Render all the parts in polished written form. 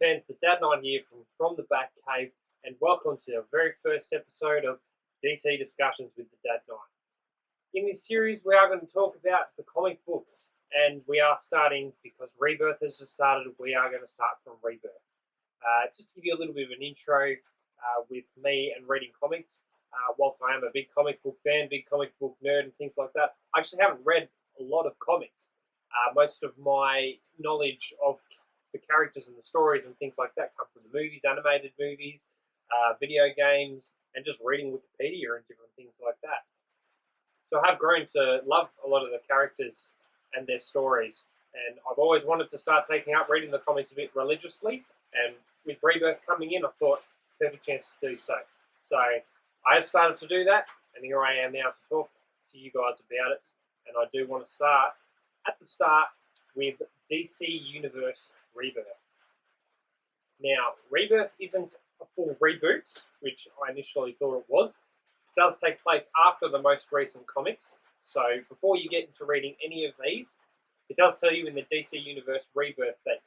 fans, the Dad Knight here from the Batcave, and welcome to the very first episode of DC Discussions with the Dad Knight. In this series, we are going to talk about the comic books, and we are starting, because Rebirth has just started, we are going to start from Rebirth. Just to give you a little bit of an intro with me and reading comics, whilst I am a big comic book fan, big comic book nerd and things like that, I actually haven't read a lot of comics. Most of my knowledge of the characters and the stories and things like that come from the movies, animated movies, video games, and just reading Wikipedia and different things like that. So I have grown to love a lot of the characters and their stories, and I've always wanted to start taking up reading the comics a bit religiously, and with Rebirth coming in, I thought, perfect chance to do so. So I have started to do that, and here I am now to talk to you guys about it, and I do want to start at the start with DC Universe Rebirth. Now, Rebirth isn't a full reboot, which I initially thought it was. It does take place after the most recent comics, so before you get into reading any of these, it does tell you in the DC Universe Rebirth that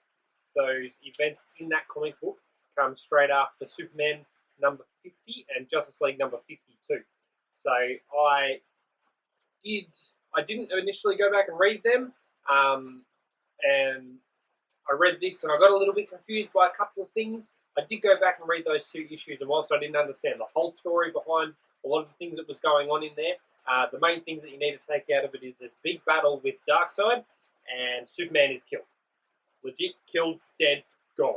those events in that comic book come straight after Superman number 50 and Justice League number 52. So I didn't initially go back and read them, and I read this and I got a little bit confused by a couple of things. I did go back and read those two issues, and whilst I didn't understand the whole story behind a lot of the things that was going on in there, the main things that you need to take out of it is this big battle with Darkseid, and Superman is killed. Legit killed, dead, gone.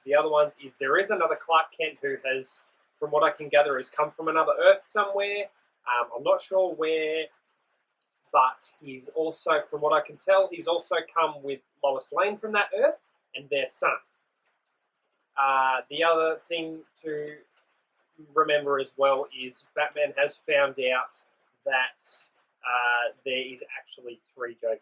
The other ones is there is another Clark Kent who has, from what I can gather, has come from another Earth somewhere. I'm not sure where, but he's also, from what I can tell, he's also come with Lois Lane from that Earth and their son. The other thing to remember as well is Batman has found out that there is actually 3 Jokers.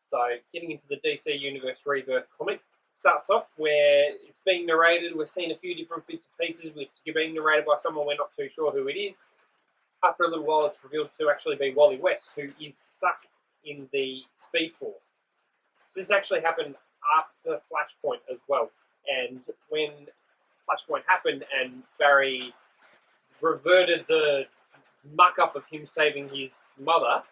So getting into the DC Universe Rebirth comic, starts off where it's being narrated. We're seeing a few different bits and pieces which are being narrated by someone we're not too sure who it is. After a little while, it's revealed to actually be Wally West, who is stuck in the Speed Force. So this actually happened after Flashpoint as well. And when Flashpoint happened and Barry reverted the muck-up of him saving his mother,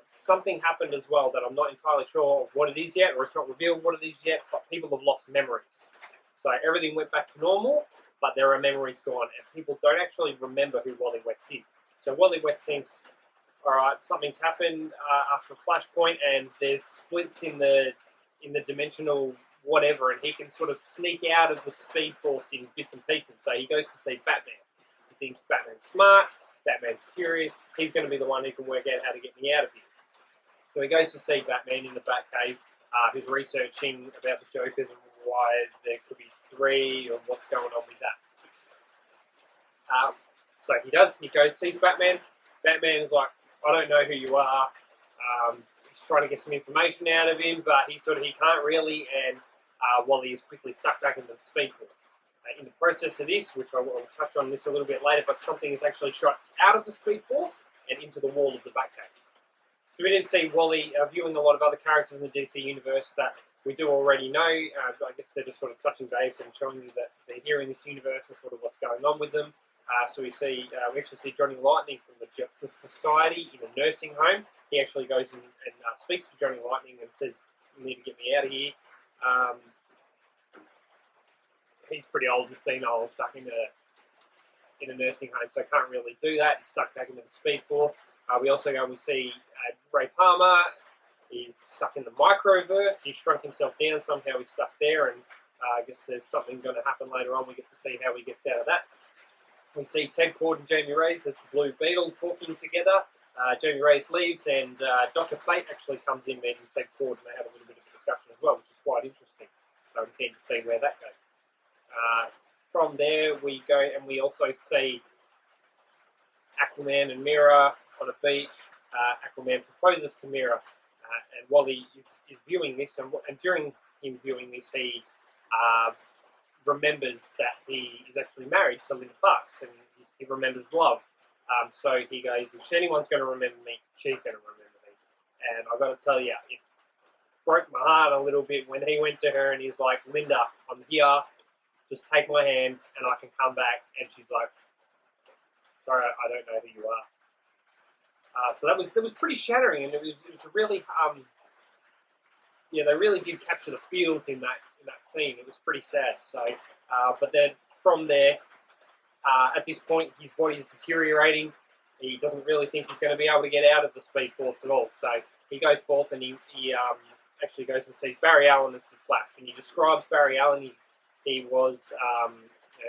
something happened as well that I'm not entirely sure what it is yet, or it's not revealed what it is yet, but people have lost memories. So everything went back to normal, but there are memories gone, and people don't actually remember who Wally West is. So Wally West thinks, alright, something's happened after Flashpoint, and there's splits in the dimensional whatever, and he can sort of sneak out of the Speed Force in bits and pieces. So he goes to see Batman. He thinks Batman's smart, Batman's curious, he's going to be the one who can work out how to get me out of here. So he goes to see Batman in the Batcave, who's researching about the Jokers and why there could be 3 or what's going on with that. So he goes, sees Batman. Batman is like, I don't know who you are. He's trying to get some information out of him, but he can't really, and Wally is quickly sucked back into the Speed Force. In the process of this, which I will touch on this a little bit later, but something is actually shot out of the Speed Force and into the wall of the Batcave. So we did see Wally viewing a lot of other characters in the DC universe that we do already know. I guess they're just sort of touching base and showing you that they're here in this universe and sort of what's going on with them. So we actually see Johnny Lightning from the Justice Society in a nursing home. He actually goes in and speaks to Johnny Lightning and says, "You need to get me out of here." He's pretty old and senile, stuck in a nursing home, so can't really do that. He's stuck back into the Speed Force. We also go and we see Ray Palmer. He's stuck in the microverse. He shrunk himself down. Somehow he's stuck there, and I guess there's something going to happen later on. We get to see how he gets out of that. We see Ted Kord and Jamie Reyes as the Blue Beetle talking together. Jamie Reyes leaves, and Dr. Fate actually comes in meeting Ted Kord, and they have a little bit of a discussion as well, which is quite interesting. So we're keen to see where that goes. From there, we go and we also see Aquaman and Mera on a beach. Aquaman proposes to Mera, and Wally is viewing this, and during him viewing this, he remembers that he is actually married to Linda Parks, and he remembers love. So he goes, if anyone's going to remember me, she's going to remember me. And I've got to tell you, broke my heart a little bit when he went to her and he's like, Linda, I'm here. Just take my hand and I can come back. And she's like, sorry, I don't know who you are. So that was pretty shattering, and it was really they really did capture the feels in that scene. It was pretty sad. So, but then from there, at this point, his body is deteriorating. He doesn't really think he's going to be able to get out of the Speed Force at all. So he goes forth and he actually goes and sees Barry Allen as the Flash, and he describes Barry Allen. He was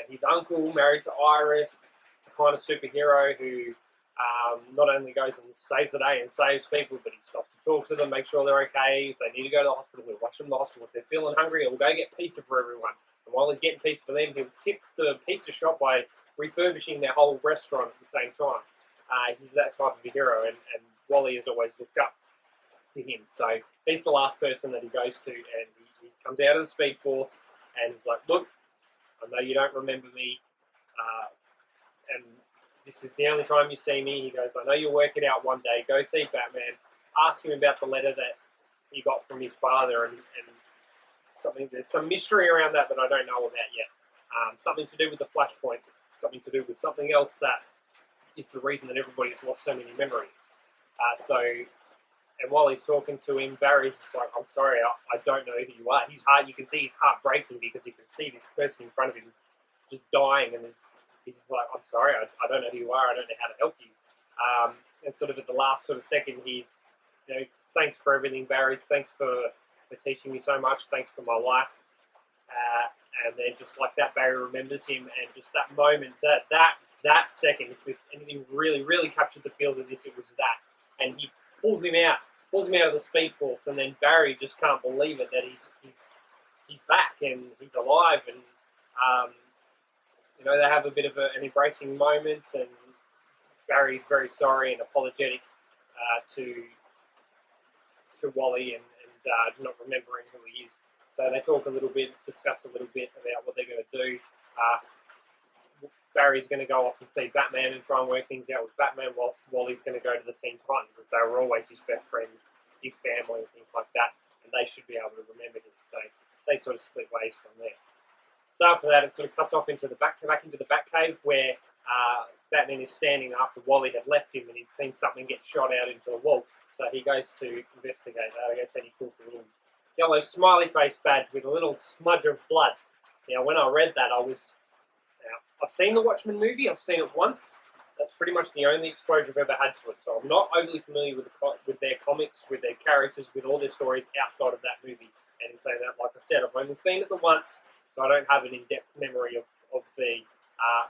his uncle, married to Iris. He's the kind of superhero who not only goes and saves the day and saves people, but he stops to talk to them, make sure they're okay. If they need to go to the hospital, he'll rush them to the hospital. If they're feeling hungry, he'll go get pizza for everyone. And while he's getting pizza for them, he'll tip the pizza shop by refurbishing their whole restaurant at the same time. He's that type of a hero, and Wally has always looked up to him. So he's the last person that he goes to, and he comes out of the Speed Force, and he's like, look, I know you don't remember me, and this is the only time you see me. He goes, I know you'll work it out one day. Go see Batman. Ask him about the letter that he got from his father, and something. There's some mystery around that I don't know about yet. Something to do with the Flashpoint. Something to do with something else that is the reason that everybody's lost so many memories. And while he's talking to him, Barry's just like, I'm sorry, I don't know who you are. His heart, you can see his heart breaking because you can see this person in front of him just dying, and he's just like, I'm sorry, I don't know who you are, I don't know how to help you. And sort of at the last sort of second, he's, thanks for everything, Barry, thanks for teaching me so much, thanks for my life. And then just like that, Barry remembers him, and just that moment, that second, if anything really, really captured the feels of this, it was that. And he pulls him out of the Speed Force, and then Barry just can't believe it that he's back and he's alive, and they have a bit of an embracing moment, and Barry's very sorry and apologetic to Wally and not remembering who he is. So they talk a little bit, discuss a little bit about what they're going to do. Barry's going to go off and see Batman and try and work things out with Batman, whilst Wally's going to go to the Teen Titans, as they were always his best friends, his family, and things like that, and they should be able to remember him. So they sort of split ways from there. So after that, it sort of cuts off into back into the Batcave, where Batman is standing after Wally had left him, and he'd seen something get shot out into the wall. So he goes to investigate that, I guess, and he pulls a little yellow smiley face badge with a little smudge of blood. Now, when I read that, I've seen the Watchmen movie. I've seen it once. That's pretty much the only exposure I've ever had to it. So I'm not overly familiar with their comics, with their characters, with all their stories outside of that movie. And in saying that, like I said, I've only seen it the once, so I don't have an in-depth memory of the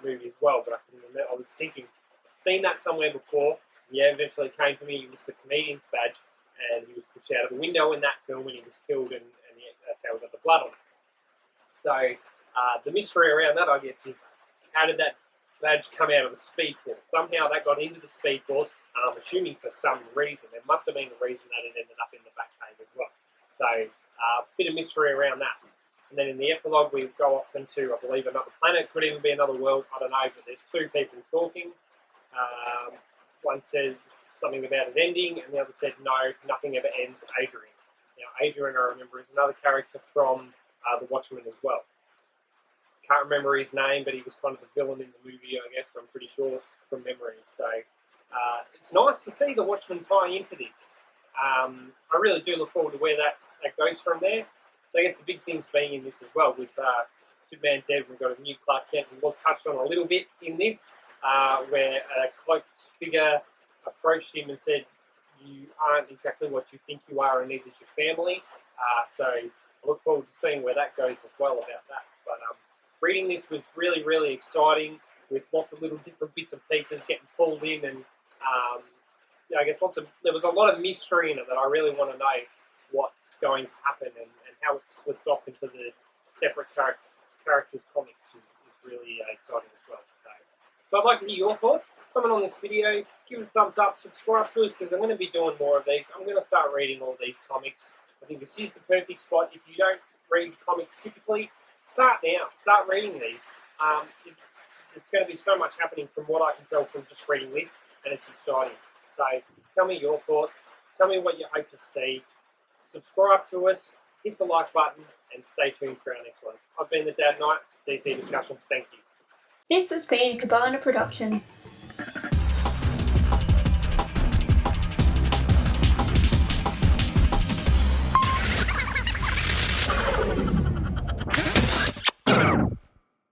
movie as well. But I was thinking, I've seen that somewhere before. Yeah, eventually it came to me. It was the comedian's badge, and he was pushed out of a window in that film, and he was killed, and that's how we got the blood on it. So the mystery around that, I guess, is how did that badge come out of the Speed Force? Somehow that got into the Speed Force, I'm assuming for some reason. There must have been a reason that it ended up in the Batcave as well. So a bit of mystery around that. And then in the epilogue, we go off into, I believe, another planet. Could even be another world. I don't know, but there's two people talking. One says something about it ending, and the other said, no, nothing ever ends, Adrian. Now, Adrian, I remember, is another character from The Watchmen as well. Can't remember his name, but he was kind of the villain in the movie, I guess, I'm pretty sure, from memory. So it's nice to see the Watchmen tie into this. I really do look forward to where that goes from there. So I guess the big thing's being in this as well. With Superman dead, we've got a new Clark Kent, who was touched on a little bit in this, where a cloaked figure approached him and said, you aren't exactly what you think you are, and neither is your family. So I look forward to seeing where that goes as well about that. But reading this was really, really exciting, with lots of little different bits and pieces getting pulled in, and I guess there was a lot of mystery in it that I really want to know what's going to happen, and how it splits off into the separate characters comics is really exciting as well. So I'd like to hear your thoughts. Comment on this video, give it a thumbs up, subscribe to us, because I'm going to be doing more of these. I'm going to start reading all these comics. I think this is the perfect spot. If you don't read comics typically, start now. Start reading these. There's going to be so much happening from what I can tell from just reading this, and it's exciting. So tell me your thoughts. Tell me what you hope to see. subscribe to us, hit the like button, and stay tuned for our next one. I've been the Dad Knight, DC Discussions. Thank you. This has been a Cabana production.